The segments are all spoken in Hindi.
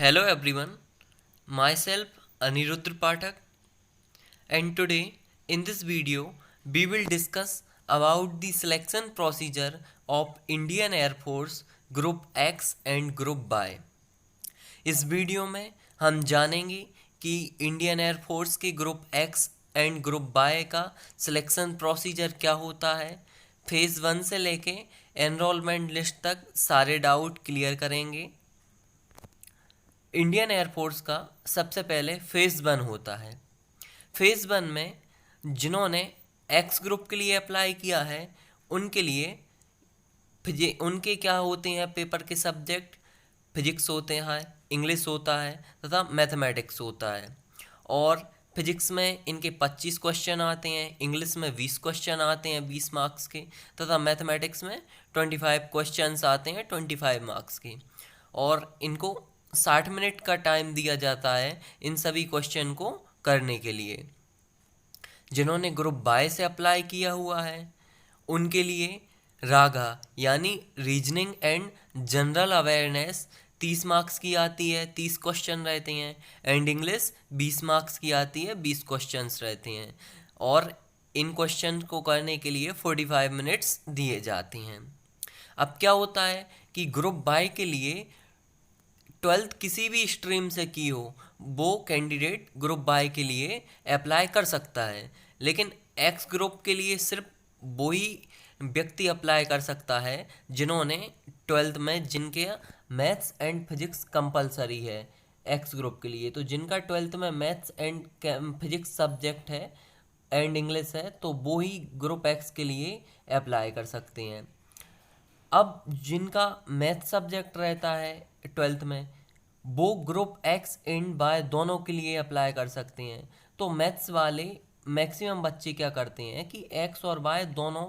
Hello everyone, myself Anirudh Pathak, and today in this video we will discuss about the selection procedure of Indian Air Force Group X and Group Y। इस वीडियो में हम जानेंगे कि इंडियन एयर फोर्स के group X and group Y का सिलेक्शन प्रोसीजर क्या होता है। फेज़ 1 से लेके एनरोलमेंट लिस्ट तक सारे डाउट क्लियर करेंगे। इंडियन एयरफोर्स का सबसे पहले फ़ेज़ 1 होता है। फ़ेज़ 1 में जिन्होंने एक्स ग्रुप के लिए अप्लाई किया है उनके लिए उनके क्या होते हैं पेपर के सब्जेक्ट, फिजिक्स होते हैं, इंग्लिश होता है तथा मैथमेटिक्स होता है। और फिजिक्स में इनके 25 क्वेश्चन आते हैं, इंग्लिश में 20 क्वेश्चन आते हैं 20 मार्क्स के, तथा मैथमेटिक्स में 25 क्वेश्चंस आते हैं 25 मार्क्स के। और इनको 60 मिनट का टाइम दिया जाता है इन सभी क्वेश्चन को करने के लिए। जिन्होंने ग्रुप बाय से अप्लाई किया हुआ है उनके लिए रागा यानी reasoning and general awareness 30 marks की आती है, 30 क्वेश्चन रहते हैं, एंड इंग्लिश 20 मार्क्स की आती है, 20 क्वेश्चंस रहते हैं। और इन क्वेश्चन को करने के लिए 45 मिनट्स दिए जाते हैं। अब क्या होता है कि ग्रुप बाय के लिए 12th किसी भी स्ट्रीम से की हो वो कैंडिडेट ग्रुप बाय के लिए अप्लाई कर सकता है, लेकिन एक्स ग्रुप के लिए सिर्फ वही व्यक्ति अप्लाई कर सकता है जिन्होंने 12th में जिनके मैथ्स एंड फिजिक्स कंपलसरी है। एक्स ग्रुप के लिए तो जिनका 12th में मैथ्स एंड फिजिक्स सब्जेक्ट है एंड इंग्लिश है तो वो ही ग्रुप एक्स के लिए अप्लाई कर सकते हैं। अब जिनका मैथ सब्जेक्ट रहता है 12th में वो ग्रुप एक्स एंड वाई दोनों के लिए अप्लाई कर सकते हैं। तो मैथ्स वाले मैक्सिमम बच्चे क्या करते हैं कि एक्स और वाई दोनों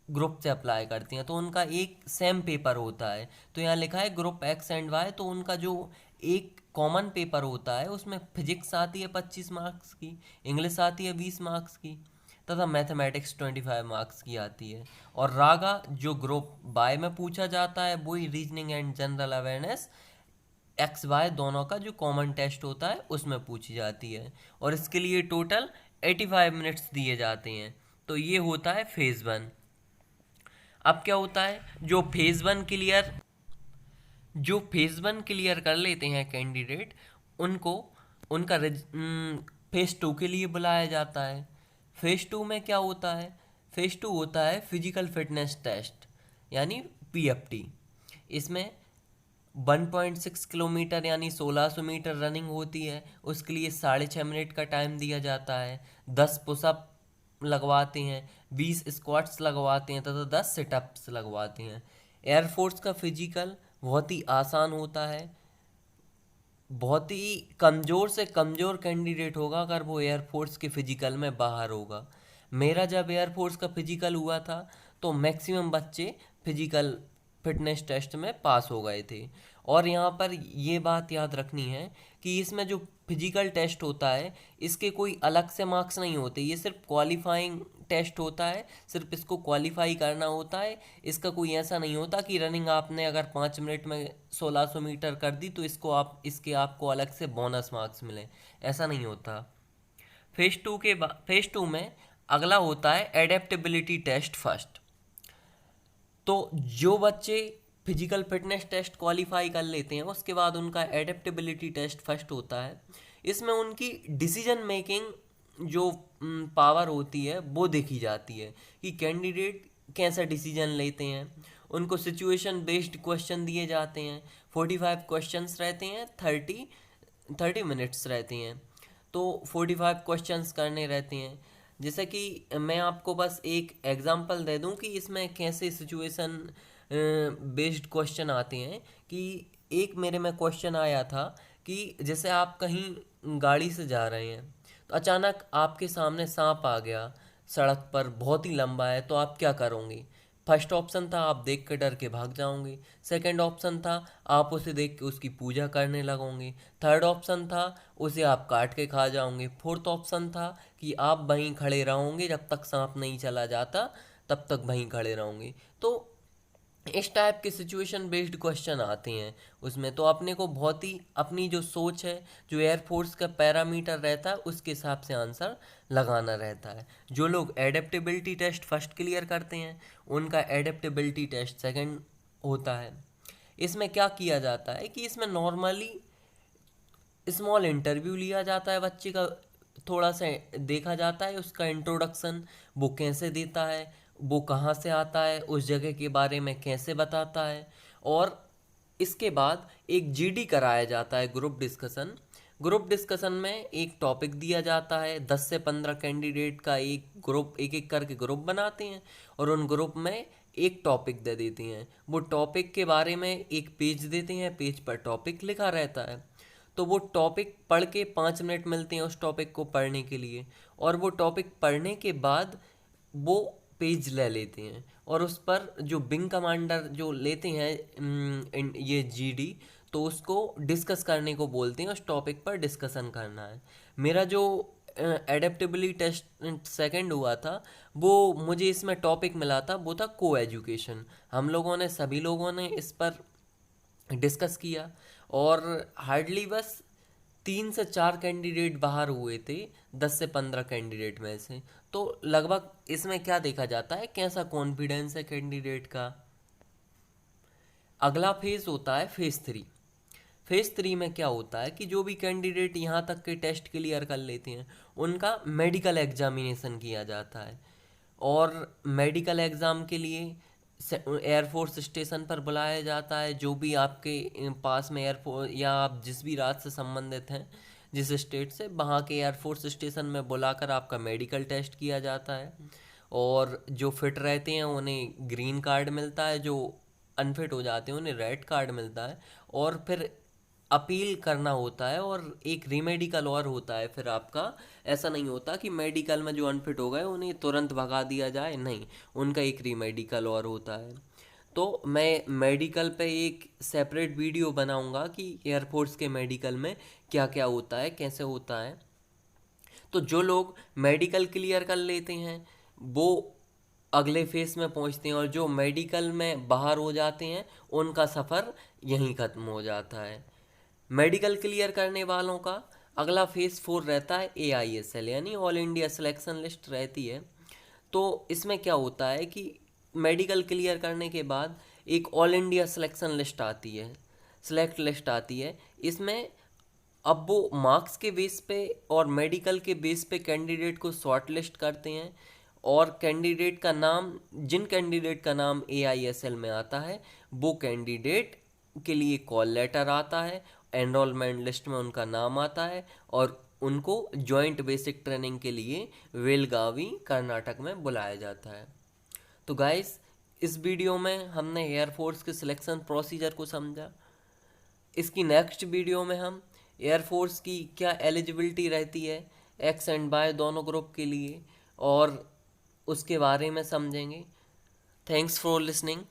ग्रुप से अप्लाई करते हैं, तो उनका एक सेम पेपर होता है। तो यहाँ लिखा है ग्रुप एक्स एंड वाई, तो उनका जो एक कॉमन पेपर होता है उसमें फिजिक्स आती है 25 मार्क्स की, इंग्लिश आती है 20 मार्क्स की, तथा मैथमेटिक्स 25 मार्क्स की आती है। और रागा जो ग्रुप बाय में पूछा जाता है वही reasoning and general awareness X Y दोनों का जो कॉमन टेस्ट होता है उसमें पूछी जाती है। और इसके लिए टोटल 85 मिनट्स दिए जाते हैं। तो ये होता है फेज़ 1। अब क्या होता है जो फेज़ 1 क्लियर कर लेते हैं कैंडिडेट उनको उनका फेज़ 2 के लिए बुलाया जाता है। फेज़ 2 में क्या होता है? फेज़ 2 होता है फिजिकल फिटनेस टेस्ट यानी पीएफटी। इसमें 1.6 किलोमीटर यानी 1600 मीटर रनिंग होती है, उसके लिए 6.5 मिनट का टाइम दिया जाता है। 10 पुशअप लगवाते हैं, 20 स्क्वाट्स लगवाते हैं तथा 10 सिटअप्स लगवाते हैं। एयरफोर्स का फिजिकल बहुत ही आसान होता है। बहुत ही कमज़ोर से कमज़ोर कैंडिडेट होगा अगर वो एयरफोर्स के फिजिकल में बाहर होगा। मेरा जब एयरफोर्स का फिजिकल हुआ था तो मैक्सिमम बच्चे फिजिकल फिटनेस टेस्ट में पास हो गए थे। और यहाँ पर ये बात याद रखनी है कि इसमें जो फिजिकल टेस्ट होता है इसके कोई अलग से मार्क्स नहीं होते, ये सिर्फ क्वालिफाइंग टेस्ट होता है, सिर्फ इसको क्वालिफाई करना होता है। इसका कोई ऐसा नहीं होता कि रनिंग आपने अगर 5 मिनट में 1600 मीटर कर दी तो इसके आपको अलग से बोनस मार्क्स मिले, ऐसा नहीं होता। फेज टू में अगला होता है एडेप्टेबिलिटी टेस्ट फर्स्ट। तो जो बच्चे फिजिकल फिटनेस टेस्ट क्वालिफाई कर लेते हैं उसके बाद उनका एडेप्टेबिलिटी टेस्ट फर्स्ट होता है। इसमें उनकी डिसीजन मेकिंग जो पावर होती है वो देखी जाती है कि कैंडिडेट कैसा डिसीजन लेते हैं। उनको सिचुएशन बेस्ड क्वेश्चन दिए जाते हैं। 45 क्वेश्चंस रहते हैं, 30 मिनट्स रहते हैं, तो 45 क्वेश्चंस करने रहते हैं। जैसे कि मैं आपको बस एक एग्जांपल दे दूं कि इसमें कैसे सिचुएशन बेस्ड क्वेश्चन आते हैं। कि एक मेरे में क्वेश्चन आया था कि जैसे आप कहीं गाड़ी से जा रहे हैं तो अचानक आपके सामने सांप आ गया, सड़क पर बहुत ही लंबा है, तो आप क्या करोगे? फर्स्ट ऑप्शन था आप देख के डर के भाग जाओगे। सेकंड ऑप्शन था आप उसे देख के उसकी पूजा करने लगोगे। थर्ड ऑप्शन था उसे आप काट के खा जाओगे। फोर्थ ऑप्शन था कि आप वहीं खड़े रहोगे जब तक सांप नहीं चला जाता, तब तक वहीं खड़े रहोगे। तो इस टाइप के सिचुएशन बेस्ड क्वेश्चन आते हैं उसमें। तो अपने को बहुत ही अपनी जो सोच है, जो एयरफोर्स का पैरामीटर रहता है, उसके हिसाब से आंसर लगाना रहता है। जो लोग एडेप्टेबिलिटी टेस्ट फर्स्ट क्लियर करते हैं, उनका एडेप्टेबिलिटी टेस्ट सेकंड होता है। इसमें क्या किया जाता है कि इसमें नॉर्मली स्मॉल इंटरव्यू लिया जाता है बच्चे का, थोड़ा सा देखा जाता है उसका इंट्रोडक्शन, वो कैसे देता है, वो कहाँ से आता है, उस जगह के बारे में कैसे बताता है। और इसके बाद एक जीडी कराया जाता है, ग्रुप डिस्कशन। ग्रुप डिस्कशन में एक टॉपिक दिया जाता है, 10 से 15 कैंडिडेट का एक ग्रुप, एक एक करके ग्रुप बनाते हैं और उन ग्रुप में एक टॉपिक दे देते हैं। वो टॉपिक के बारे में एक पेज देते हैं, पेज पर टॉपिक लिखा रहता है। तो वो टॉपिक पढ़ के 5 मिनट मिलते हैं उस टॉपिक को पढ़ने के लिए, और वो टॉपिक पढ़ने के बाद वो पेज ले लेते हैं और उस पर जो विंग कमांडर जो लेते हैं ये जीडी, तो उसको डिस्कस करने को बोलते हैं, उस टॉपिक पर डिस्कशन करना है। मेरा जो एडेप्टेबिलिटी टेस्ट सेकंड हुआ था, वो मुझे इसमें टॉपिक मिला था, वो था को एजुकेशन। हम लोगों ने, सभी लोगों ने इस पर डिस्कस किया और हार्डली बस 3 से 4 कैंडिडेट बाहर हुए थे 10 से 15 कैंडिडेट में से। तो लगभग इसमें क्या देखा जाता है, कैसा कॉन्फिडेंस है कैंडिडेट का। अगला फेज होता है फेज 3। फेज 3 में क्या होता है कि जो भी कैंडिडेट यहाँ तक के टेस्ट क्लियर कर लेते हैं, उनका मेडिकल एग्जामिनेशन किया जाता है। और मेडिकल एग्ज़ाम के लिए एयरफोर्स स्टेशन पर बुलाया जाता है। जो भी आपके पास में एयरफोर्स, या आप जिस भी राज्य से संबंधित हैं, जिस स्टेट से, वहाँ के एयरफोर्स स्टेशन में बुलाकर आपका मेडिकल टेस्ट किया जाता है। और जो फिट रहते हैं उन्हें ग्रीन कार्ड मिलता है, जो अनफिट हो जाते हैं उन्हें रेड कार्ड मिलता है। और फिर अपील करना होता है और एक रीमेडिकल और होता है फिर आपका। ऐसा नहीं होता कि मेडिकल में जो अनफिट हो गए उन्हें तुरंत भगा दिया जाए, नहीं, उनका एक रीमेडिकल और होता है। तो मैं मेडिकल पे एक सेपरेट वीडियो बनाऊंगा कि एयरफोर्स के मेडिकल में क्या क्या होता है, कैसे होता है। तो जो लोग मेडिकल क्लियर कर लेते हैं वो अगले फेस में पहुंचते हैं, और जो मेडिकल में बाहर हो जाते हैं उनका सफ़र यहीं ख़त्म हो जाता है। मेडिकल क्लियर करने वालों का अगला फेज 4 रहता है AISL, यानी ऑल इंडिया सिलेक्शन लिस्ट रहती है। तो इसमें क्या होता है कि मेडिकल क्लियर करने के बाद एक ऑल इंडिया सिलेक्शन लिस्ट आती है, सिलेक्ट लिस्ट आती है। इसमें अब वो मार्क्स के बेस पे और मेडिकल के बेस पे कैंडिडेट को शॉर्ट लिस्ट करते हैं, और कैंडिडेट का नाम, जिन कैंडिडेट का नाम AISL में आता है, वो कैंडिडेट के लिए कॉल लेटर आता है, एनरोलमेंट लिस्ट में उनका नाम आता है, और उनको जॉइंट बेसिक ट्रेनिंग के लिए बेलगावी कर्नाटक में बुलाया जाता है। तो गाइस, इस वीडियो में हमने एयरफोर्स के सिलेक्शन प्रोसीजर को समझा। इसकी नेक्स्ट वीडियो में हम एयरफोर्स की क्या एलिजिबिलिटी रहती है एक्स एंड वाई दोनों ग्रुप के लिए, और उसके बारे में समझेंगे। Thanks for listening.